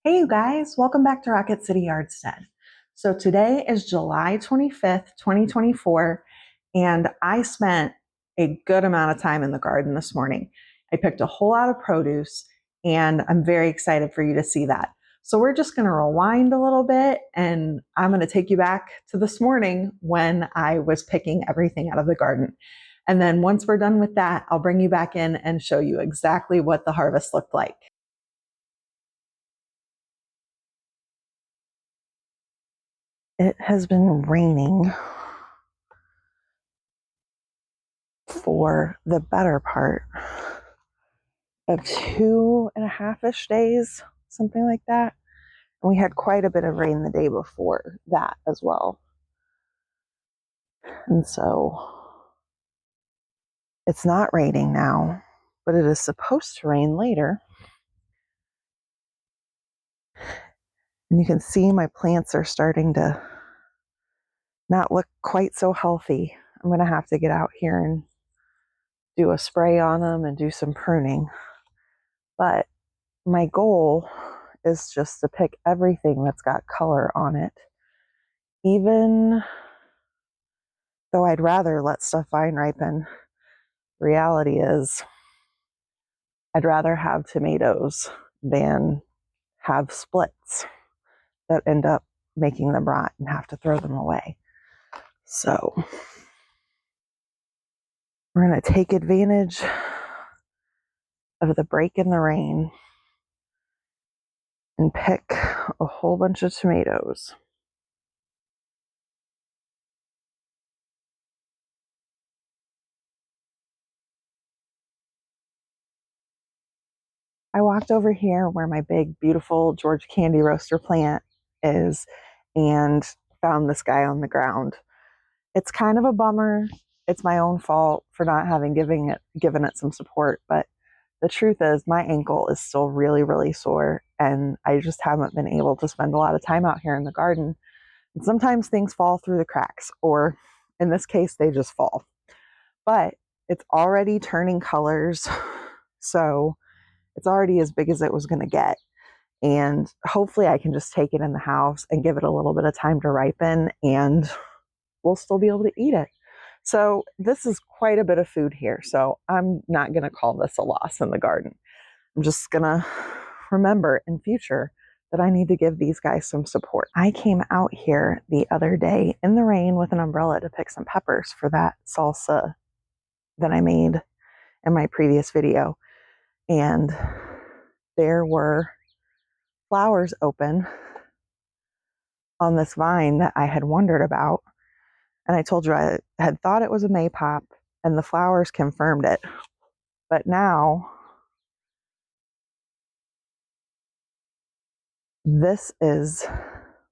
Hey, you guys, welcome back to Rocket City Yardstead. So today is July 25th, 2024, and I spent a good amount of time in the garden this morning. I picked a whole lot of produce, and I'm very excited for you to see that. So we're just going to rewind a little bit, and I'm going to take you back to this morning when I was picking everything out of the garden. And then once we're done with that, I'll bring you back in and show you exactly what the harvest looked like. It has been raining for the better part of 2.5-ish days, something like that. And we had quite a bit of rain the day before that as well. And so it's not raining now, but it is supposed to rain later. And you can see my plants are starting to not look quite so healthy. I'm going to have to get out here and do a spray on them and do some pruning. But my goal is just to pick everything that's got color on it, even though I'd rather let stuff vine ripen. Reality is I'd rather have tomatoes than have splits that end up making them rot and have to throw them away. So we're going to take advantage of the break in the rain and pick a whole bunch of tomatoes. I walked over here where my big, beautiful Georgia candy roaster plant is and found this guy on the ground. It's kind of a bummer. It's my own fault for not having given it some support, but the truth is my ankle is still really, really sore, and I just haven't been able to spend a lot of time out here in the garden. And sometimes things fall through the cracks, or in this case, they just fall. But it's already turning colors, so it's already as big as it was going to get. And hopefully I can just take it in the house and give it a little bit of time to ripen, and we'll still be able to eat it. So this is quite a bit of food here. So I'm not going to call this a loss in the garden. I'm just going to remember in future that I need to give these guys some support. I came out here the other day in the rain with an umbrella to pick some peppers for that salsa that I made in my previous video. And there were flowers open on this vine that I had wondered about. And I told you I had thought it was a maypop, and the flowers confirmed it. But now this is,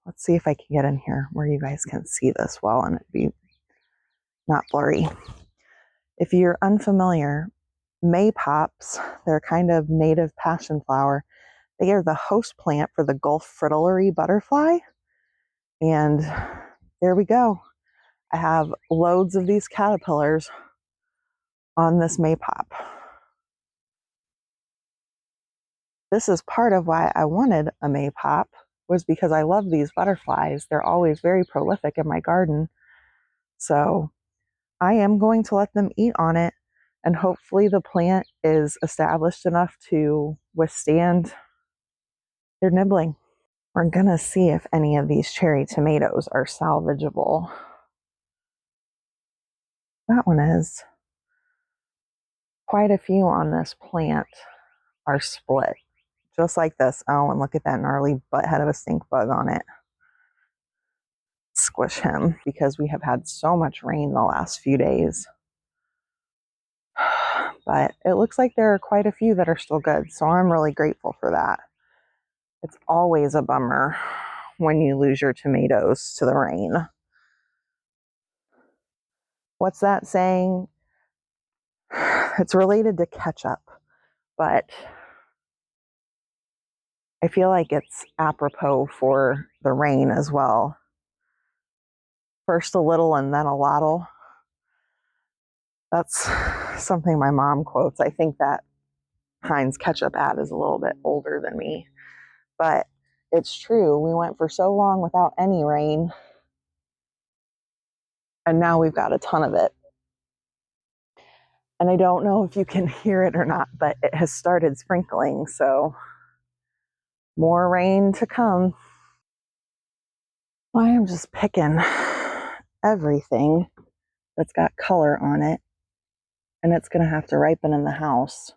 let's see if I can get in here where you guys can see this well and it be not blurry. If you're unfamiliar, maypops, they're kind of native passion flower. They are the host plant for the Gulf fritillary butterfly. And there we go. I have loads of these caterpillars on this maypop. This is part of why I wanted a maypop, was because I love these butterflies. They're always very prolific in my garden. So I am going to let them eat on it, and hopefully the plant is established enough to withstand their nibbling. We're going to see if any of these cherry tomatoes are salvageable. That one is. Quite a few on this plant are split, just like this. Oh, and look at that gnarly butt head of a stink bug on it. Squish him, because we have had so much rain the last few days. But it looks like there are quite a few that are still good, so I'm really grateful for that. It's always a bummer when you lose your tomatoes to the rain. What's that saying? It's related to ketchup, but I feel like it's apropos for the rain as well. First a little and then a lot'll. That's something my mom quotes. I think that Heinz ketchup ad is a little bit older than me, but it's true. We went for so long without any rain, and now we've got a ton of it. And I don't know if you can hear it or not, but it has started sprinkling, so more rain to come. I am just picking everything that's got color on it, and it's going to have to ripen in the house.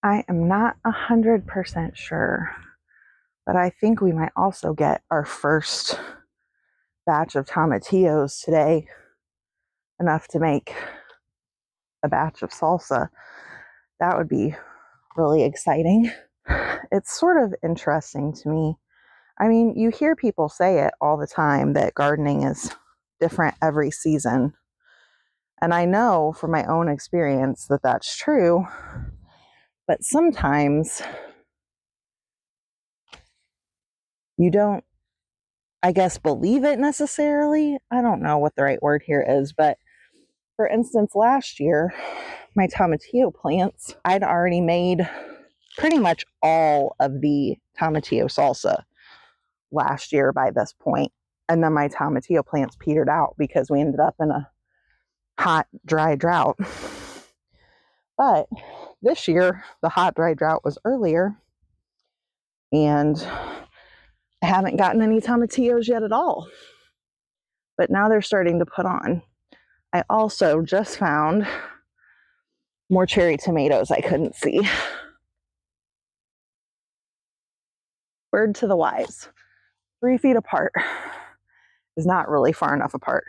I am not 100% sure, but I think we might also get our first batch of tomatillos today, enough to make a batch of salsa. That would be really exciting. It's sort of interesting to me. I mean, you hear people say it all the time that gardening is different every season. And I know from my own experience that that's true. But sometimes you don't, I guess, believe it necessarily. I don't know what the right word here is. But for instance, last year, my tomatillo plants, I'd already made pretty much all of the tomatillo salsa last year by this point. And then my tomatillo plants petered out because we ended up in a hot, dry drought. But this year, the hot, dry drought was earlier, and I haven't gotten any tomatillos yet at all. But now they're starting to put on. I also just found more cherry tomatoes I couldn't see. Word to the wise. 3 feet apart is not really far enough apart.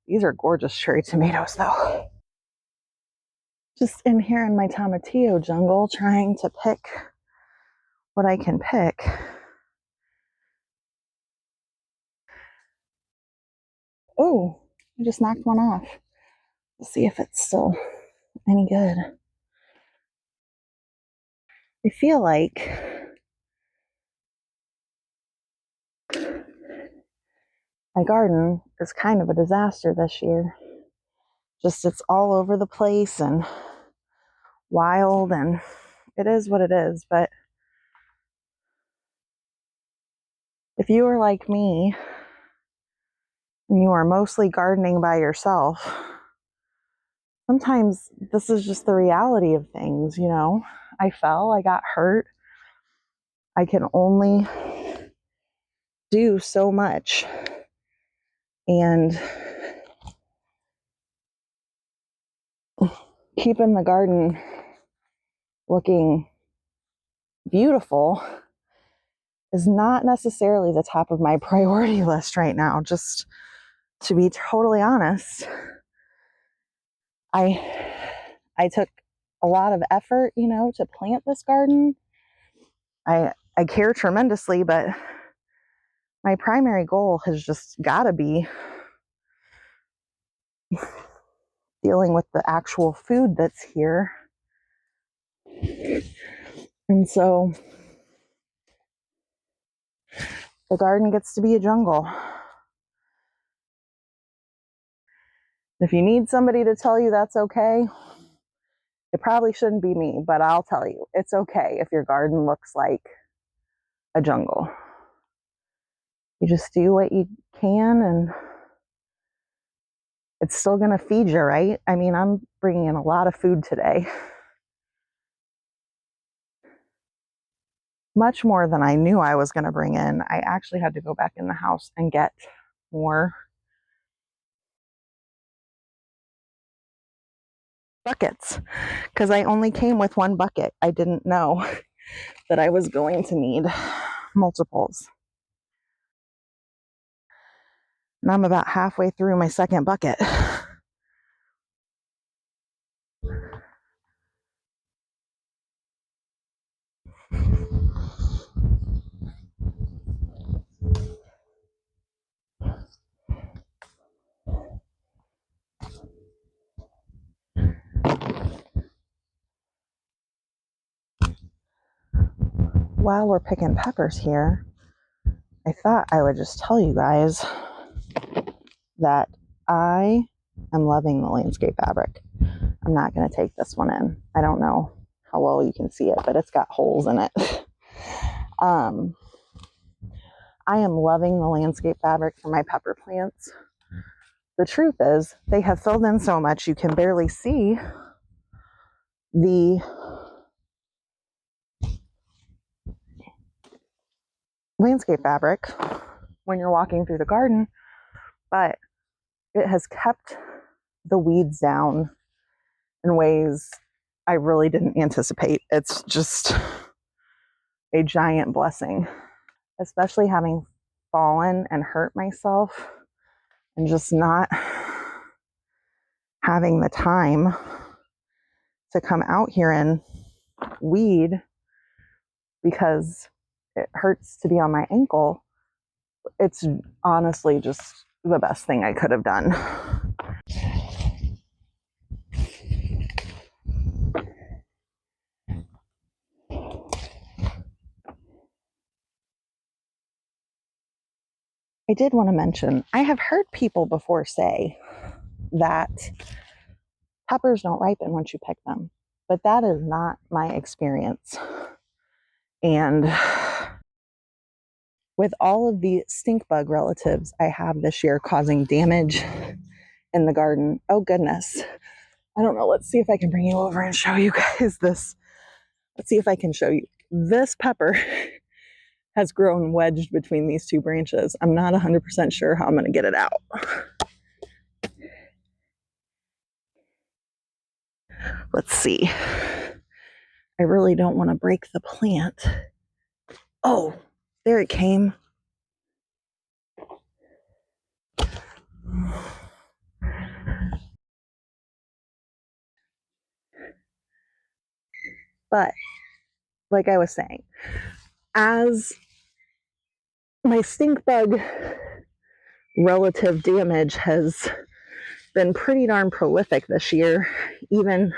These are gorgeous cherry tomatoes, though. Just in here in my tomatillo jungle, trying to pick what I can pick. Oh, I just knocked one off. Let's see if it's still any good. I feel like my garden is kind of a disaster this year. Just it's all over the place and wild, and it is what it is. But if you are like me and you are mostly gardening by yourself, sometimes this is just the reality of things, you know. I fell, I got hurt. I can only do so much. And keeping the garden looking beautiful is not necessarily the top of my priority list right now. Just to be totally honest, I took a lot of effort, you know, to plant this garden. I care tremendously, but my primary goal has just got to be dealing with the actual food that's here. And so the garden gets to be a jungle. If you need somebody to tell you that's okay, it probably shouldn't be me, but I'll tell you, it's okay if your garden looks like a jungle. You just do what you can, and it's still going to feed you, right? I mean, I'm bringing in a lot of food today. Much more than I knew I was going to bring in. I actually had to go back in the house and get more buckets because I only came with one bucket. I didn't know that I was going to need multiples. And I'm about halfway through my second bucket. While we're picking peppers here, I thought I would just tell you guys that I am loving the landscape fabric. I'm not going to take this one in. I don't know how well you can see it, but it's got holes in it. I am loving the landscape fabric for my pepper plants. The truth is, they have filled in so much you can barely see the landscape fabric when you're walking through the garden, but it has kept the weeds down in ways I really didn't anticipate. It's just a giant blessing, especially having fallen and hurt myself and just not having the time to come out here and weed because it hurts to be on my ankle. It's honestly just the best thing I could have done. I did want to mention, I have heard people before say that peppers don't ripen once you pick them, but that is not my experience. And with all of the stink bug relatives I have this year causing damage in the garden, oh goodness, I don't know. Let's see if I can bring you over and show you guys this. Let's see if I can show you. This pepper has grown wedged between these two branches. I'm not 100% sure how I'm going to get it out. Let's see. I really don't want to break the plant. Oh, there it came. But like I was saying, as my stink bug relative damage has been pretty darn prolific this year, even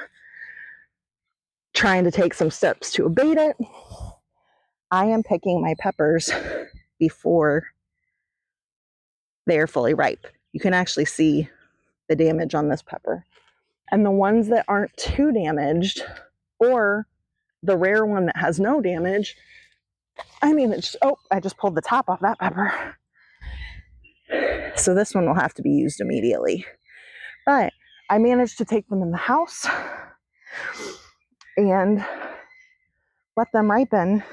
trying to take some steps to abate it, I am picking my peppers before they are fully ripe. You can actually see the damage on this pepper. And the ones that aren't too damaged, or the rare one that has no damage, I mean, it's, oh, I just pulled the top off that pepper. So this one will have to be used immediately. But I managed to take them in the house and let them ripen,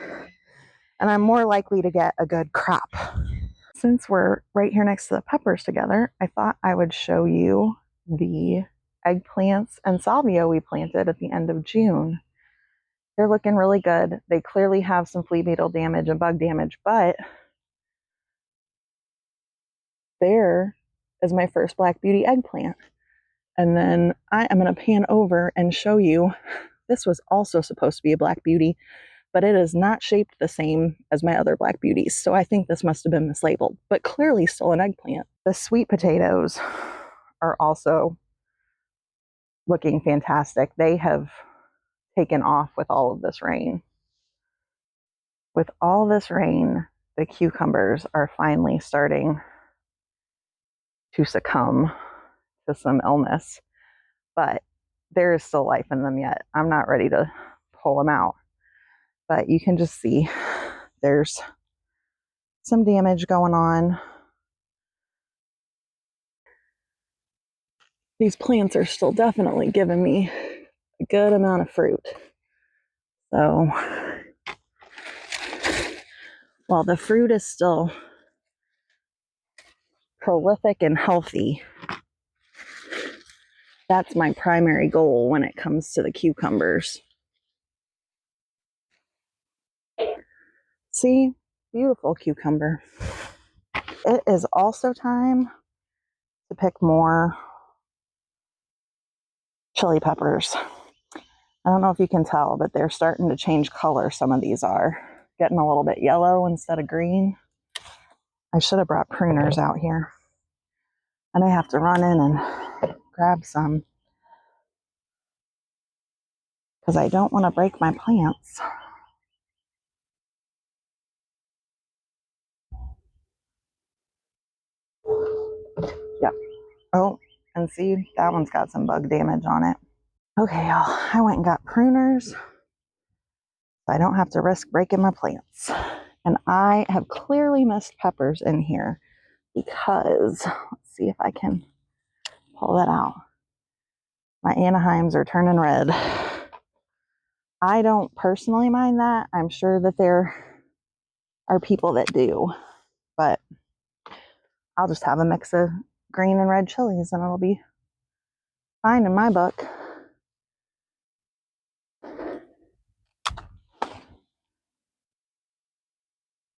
and I'm more likely to get a good crop. Since we're right here next to the peppers together, I thought I would show you the eggplants and salvia we planted at the end of June. They're looking really good. They clearly have some flea beetle damage and bug damage, but there is my first Black Beauty eggplant. And then I am going to pan over and show you, this was also supposed to be a Black Beauty, but it is not shaped the same as my other Black Beauties. So I think this must have been mislabeled, but clearly still an eggplant. The sweet potatoes are also looking fantastic. They have taken off with all of this rain. With all this rain, the cucumbers are finally starting to succumb to some illness, but there is still life in them yet. I'm not ready to pull them out, but you can just see there's some damage going on. These plants are still definitely giving me a good amount of fruit. So while the fruit is still prolific and healthy, that's my primary goal when it comes to the cucumbers. See, beautiful cucumber. It is also time to pick more chili peppers. I don't know if you can tell, but they're starting to change color. Some of these are getting a little bit yellow instead of green. I should have brought pruners out here. And I have to run in and grab some because I don't want to break my plants. Yep. Oh, and see, that one's got some bug damage on it. Okay, y'all, I went and got pruners so I don't have to risk breaking my plants. And I have clearly missed peppers in here because, let's see if I can pull that out. My Anaheims are turning red. I don't personally mind that. I'm sure that there are people that do, but I'll just have a mix of green and red chilies and it'll be fine in my book.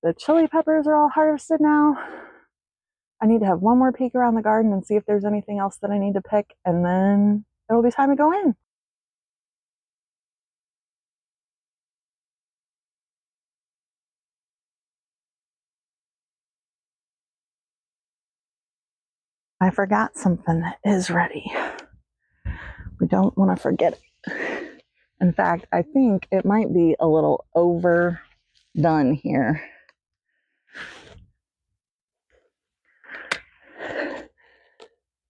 The chili peppers are all harvested now. I need to have one more peek around the garden and see if there's anything else that I need to pick, and then it'll be time to go in. I forgot something that is ready. We don't want to forget it. In fact, I think it might be a little overdone here.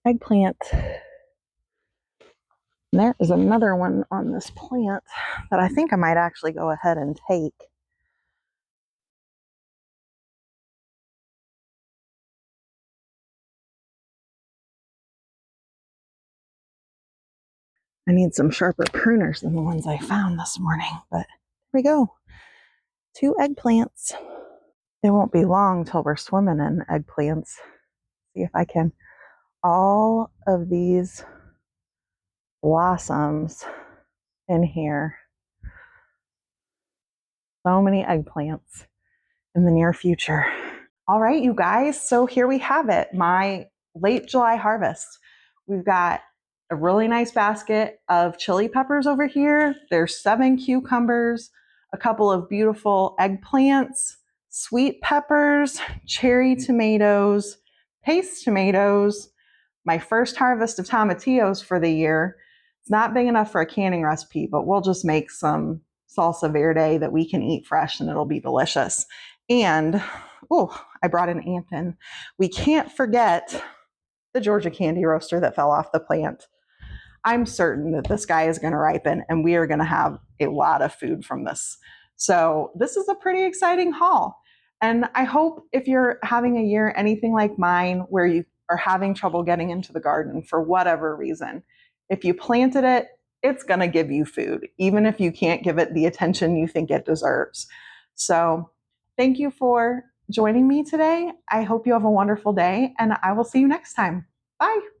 Eggplant. There is another one on this plant that I think I might actually go ahead and take. I need some sharper pruners than the ones I found this morning, but here we go. 2 eggplants. It won't be long till we're swimming in eggplants. See if I can. All of these blossoms in here. So many eggplants in the near future. All right, you guys. So here we have it, my late July harvest. We've got a really nice basket of chili peppers over here. There's 7 cucumbers, a couple of beautiful eggplants, sweet peppers, cherry tomatoes, paste tomatoes, my first harvest of tomatillos for the year. It's not big enough for a canning recipe, but we'll just make some salsa verde that we can eat fresh and it'll be delicious. And, oh, I brought an ant in. We can't forget the Georgia candy roaster that fell off the plant. I'm certain that this guy is going to ripen and we are going to have a lot of food from this. So this is a pretty exciting haul. And I hope if you're having a year anything like mine where you are having trouble getting into the garden for whatever reason, if you planted it, it's going to give you food, even if you can't give it the attention you think it deserves. So thank you for joining me today. I hope you have a wonderful day and I will see you next time. Bye.